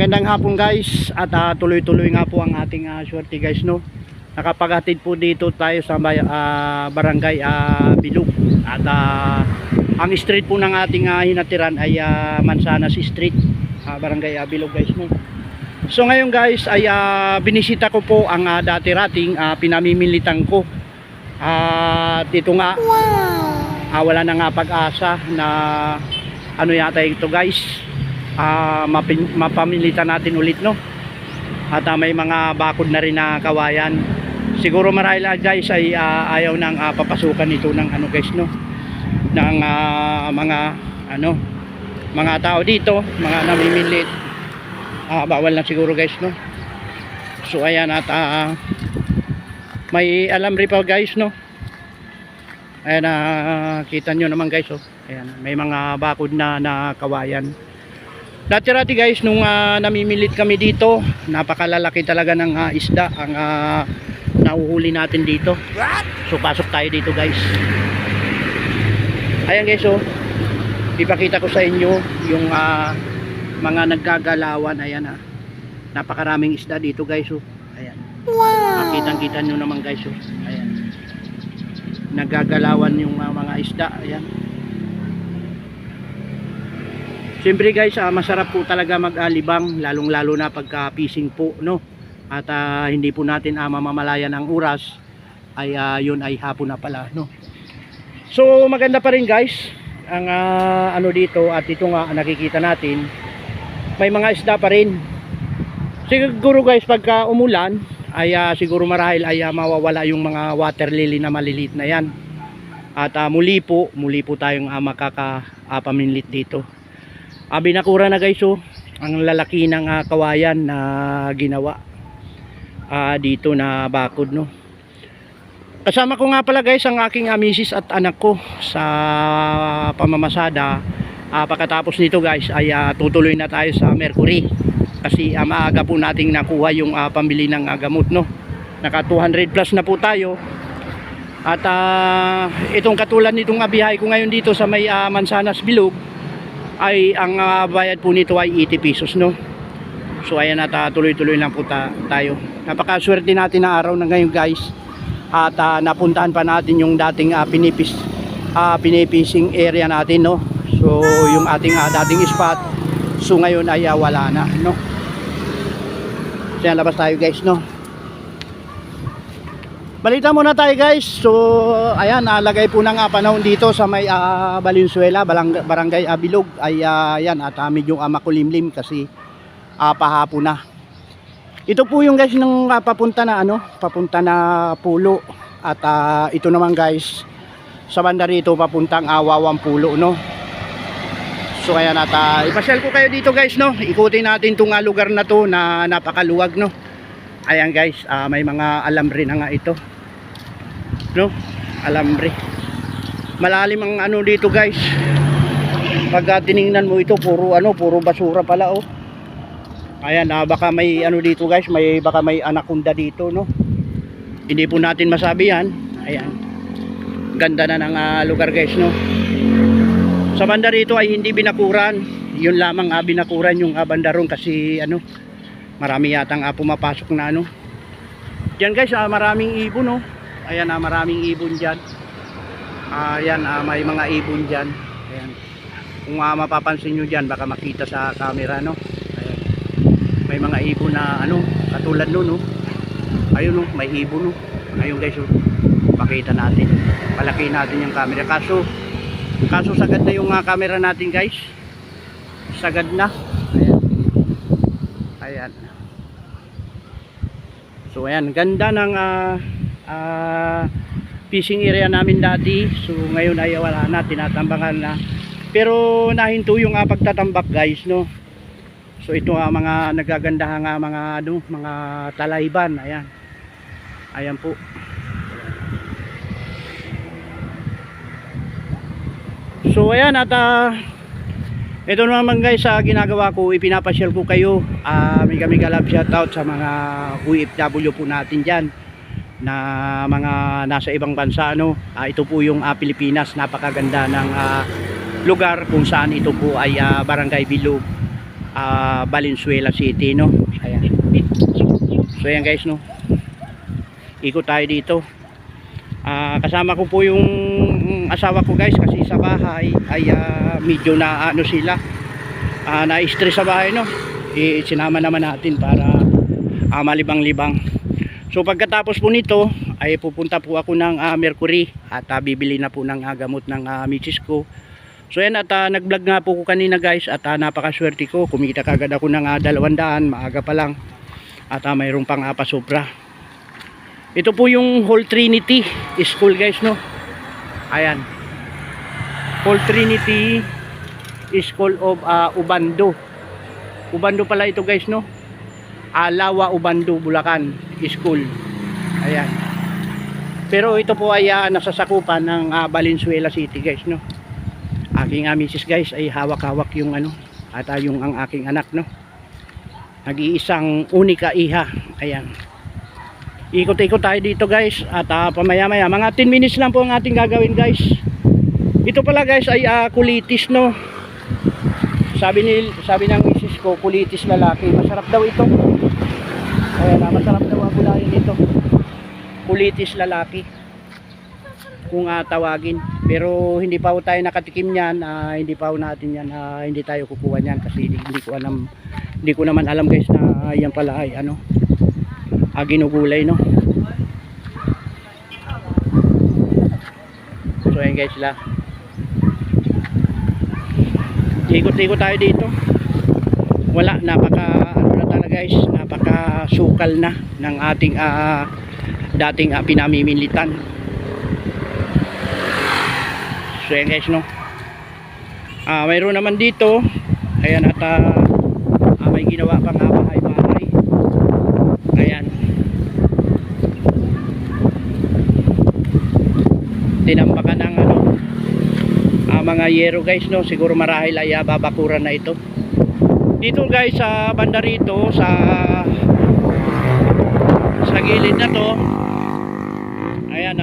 Magandang hapon guys at tuloy-tuloy nga po ang ating swerte guys, no. Nakapaghatid po dito tayo sa barangay Bilog at ang street po ng ating hinatiran ay Mansanas Street, barangay Bilog guys, no. So ngayon guys ay binisita ko po ang dati-rating pinamimilitan ko at ito nga wala na nga pag-asa na ano yata ito guys, mapamilitan natin ulit, no. At may mga bakod na rin na kawayan. Siguro marahil guys ay ayaw nang papasukan ito ng ano guys, no, ng mga tao dito, mga namimilit. Bawal na siguro guys, no. So ayan at may alambre pa guys, no. Ayan, kita nyo naman guys, oh. Ayan, may mga bakod na kawayan. Dati-rati guys, nung namimilit kami dito, napakalalaki talaga ng isda ang nahuhuli natin dito. So pasok tayo dito guys. Ayan guys, oh, ipakita ko sa inyo yung mga naggagalawan. Ayan, napakaraming isda dito guys, oh. Ayan, makitang-kita nyo naman guys, oh. Ayan, naggagalawan yung mga isda. Ayan. Siyempre guys, masarap po talaga mag-alibang, lalong-lalo na pagka fishing po, no. At hindi po natin mamamalayan ang oras ay yun ay hapon na pala, no. So maganda pa rin guys ang ano dito, at ito nga nakikita natin may mga isda pa rin. Siguro guys pagka umulan ay siguro marahil ay mawawala yung mga water lily na maliliit na yan. At muli po tayong makakapamimlit dito. Binakura na guys, oh, ang lalaki ng kawayan na ginawa dito na bakod, no. Kasama ko nga pala guys ang aking misis at anak ko sa pamamasada. Pagkatapos nito guys ay tutuloy na tayo sa Mercury kasi maaga po nating nakuha yung pambili ng gamot, no. Naka 200 plus na po tayo. At itong katulad nitong biyahe ko ngayon dito sa may Mansanas Bilog ay ang bayad po nito ay 80 pesos, no. So ayan at tuloy-tuloy lang po tayo. Napakaswerte natin na araw na ngayon guys. At napuntahan pa natin yung dating pinipishing area natin, no. So yung ating dating spot, so ngayon ay wala na, no. So yan, labas tayo guys, no. Balita muna tayo guys. So ayan, lagay po ng panahon dito sa may Valenzuela, barangay Bilog ay ayan at medyo makulimlim kasi pahapon na. Ito po yung guys ng papunta na Pulo. At ito naman guys sa banda rito papuntang Wawang Pulo, no. So ayan at ipasyal ko kayo dito guys, no. Ikutin natin tong lugar na to na napakaluwag, no. Ayan guys, may mga alambre na nga ito, no, alambre. Malalim ang ano dito guys. Pag tiningnan mo ito, puro basura pala, oh. Ayan, baka may ano dito guys, baka may anaconda dito, no. Hindi po natin masabi yan. Ayan, ganda na ng lugar guys, no. Sa banda rito ay hindi binakuran. Yun lamang binakuran yung bandaron kasi marami yatang pumapasok na ano. Diyan guys, maraming ibon, no. Ayan, maraming ibon dyan. Ayan, may mga ibon dyan. Ayan. Kung mapapansin nyo dyan, baka makita sa camera, no. Ayan. May mga ibon na katulad nun, no. Ayun, no, may ibon, no. Ayun guys, oh, pakita natin. Palaki natin yung camera. Kaso sagad na yung camera natin guys. Sagad na. Ayan. Ayan. So ayan, ganda ng fishing area namin dati. So ngayon ay wala na, tinatambakan na. Pero nahinto yung pagtatambak guys, no. So ito mga nagagandahan mga mga talayban. Ayan. Ayan po. So ayan at ito naman guys, ginagawa ko, ipinapasyal ko kayo. Mega love shoutout sa mga OFW po natin dyan na mga nasa ibang bansa, no. Ito po yung Pilipinas. Napakaganda ng lugar kung saan ito po ay Barangay Bilog. Valenzuela City, no. Ayan. So ayan guys, no. Ikot tayo dito. Kasama ko po yung asawa ko guys, kasi sa bahay ay medyo na ano sila, na-stress sa bahay, no. Sinama naman natin para malibang-libang. So pagkatapos po nito ay pupunta po ako ng Mercury at bibili na po ng gamot ng misis ko. So yan, at nag-vlog nga po ko kanina guys, at napakaswerte ko, kumita kagad ako ng 200, maaga pa lang, at mayroon pang pasobra. Ito po yung Holy Trinity School guys, no. Ayan, Holy Trinity School of Ubando. Ubando pala ito guys, no. Lawa, Ubando, Bulacan School. Ayan. Pero ito po ay nasasakupan ng Valenzuela City guys, no. Aking misis guys ay hawak-hawak yung ano, at yung ang aking anak, no. Nag-iisang unika iha. Ayan. Ikot-ikot tayo dito guys, at pamaya-maya mga 10 minutes lang po ang ating gagawin guys. Ito pala guys ay kulitis, no. Sabi ng misis ko, kulitis lalaki. Masarap daw ito. Ayan, masarap daw ang gulayin ito. Kulitis lalaki kung tawagin. Pero hindi pa tayo nakatikim niyan, hindi pa natin yan, hindi tayo kukuha niyan kasi hindi ko naman alam guys na yan pala ay ano, ginugulay, no. So ayan guys sila. Ikot-ikot tayo dito. Wala, napaka ano na talaga guys, napaka sukal na ng ating dating pinamimilitan. So ayan guys, no. Mayroon naman dito, ayan, at may ginawa pang bahay-bahay. Ayan, tinampakan ng ano, mga yero guys, no. Siguro marahil ay babakuran na ito. Dito guys sa banda rito, sa gilid na to, ayan,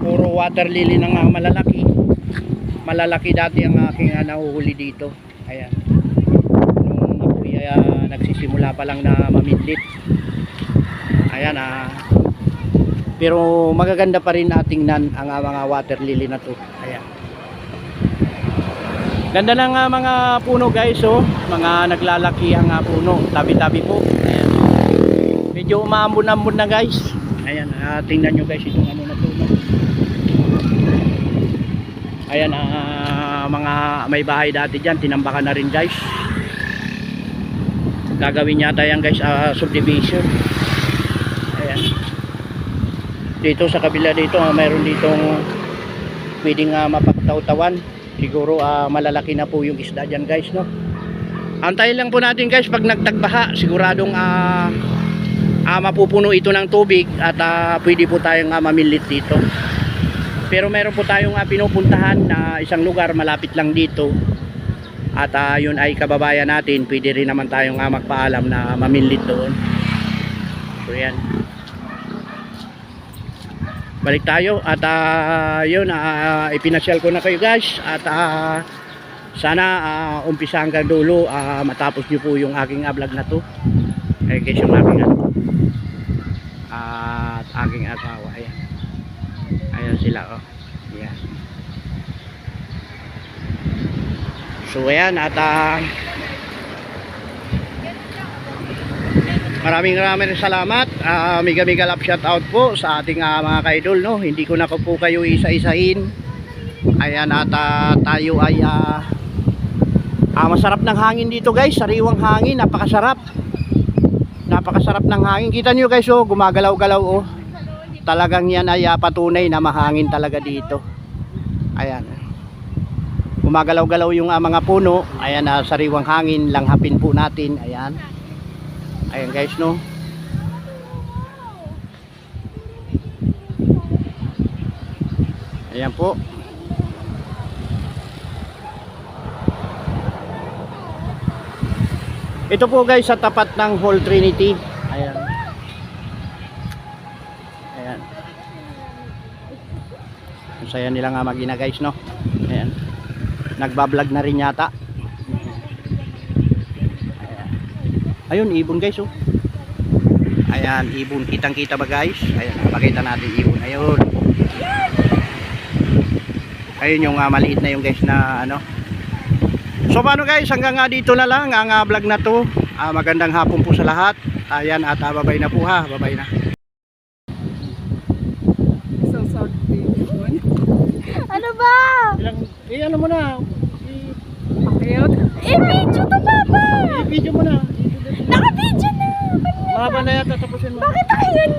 puro water lily ng malalaki dati ang aking nahuhuli dito. Ayan, nung ako'y nagsisimula pa lang na mamidlit. Ayan, pero magaganda pa rin natingnan ang mga water lily na to. Ayan, ganda ng mga puno guys, oh. Mga naglalaki ang puno, tabi-tabi po. Ayan, medyo umaambon-ambon na guys. Ayan, tingnan nyo guys itong ano na to, no? Ayan, mga may bahay dati dyan, tinambakan na rin guys. Gagawin yata yan guys, subdivision. Ayan, dito sa kabila dito, mayroon ditong pwedeng mapagtaw-tawan. Siguro malalaki na po yung isda dyan guys, no. Antayin lang po natin guys, pag nagtagbaha siguradong mapupuno ito ng tubig at pwede po tayong mamilit dito. Pero meron po tayong pinupuntahan na isang lugar malapit lang dito, at yun ay kababayan natin. Pwede rin naman tayong magpaalam na mamilit doon. So yan, balik tayo at yun, ipinasyal ko na kayo guys, at sana umpisa hanggang dulo, matapos nyo po yung aking vlog na to. Guys, yung aking at aking asawa, ayan sila, oh. Yes. So ayan, at maraming salamat. Mega love shout out po sa ating mga kaidol, no. Hindi ko na po kayo isa-isahin. Ayan, at tayo ay masarap ng hangin dito guys, sariwang hangin, napakasarap ng hangin. Kita nyo guys, oh, gumagalaw-galaw, oh. Talagang yan ay patunay na mahangin talaga dito. Ayan, gumagalaw-galaw yung mga puno. Ayan, sariwang hangin, langhapin po natin. Ayan, ayan guys, no. Ayan po. Ito po guys sa tapat ng Holy Trinity. Ayan. Ayan. Ang saya nila nga magina guys, no. Ayan. Nagbablog na rin yata. Ayun, ibon guys, oh. Ayan, ibon. Kitang-kita ba guys? Ayan, pakita natin ibon. Ayun. Ayun yung maliit na yung guys na ano. So paano guys, hanggang dito na lang ang vlog na to. Magandang hapon po sa lahat. Ayan, at babay na po ha. Babay na. Ano ba? Ano mo na? Ayun. I-video to, Papa! I-video mo na. Naka-video na! Mahaba na yata, tapusin mo. Bakit ako yan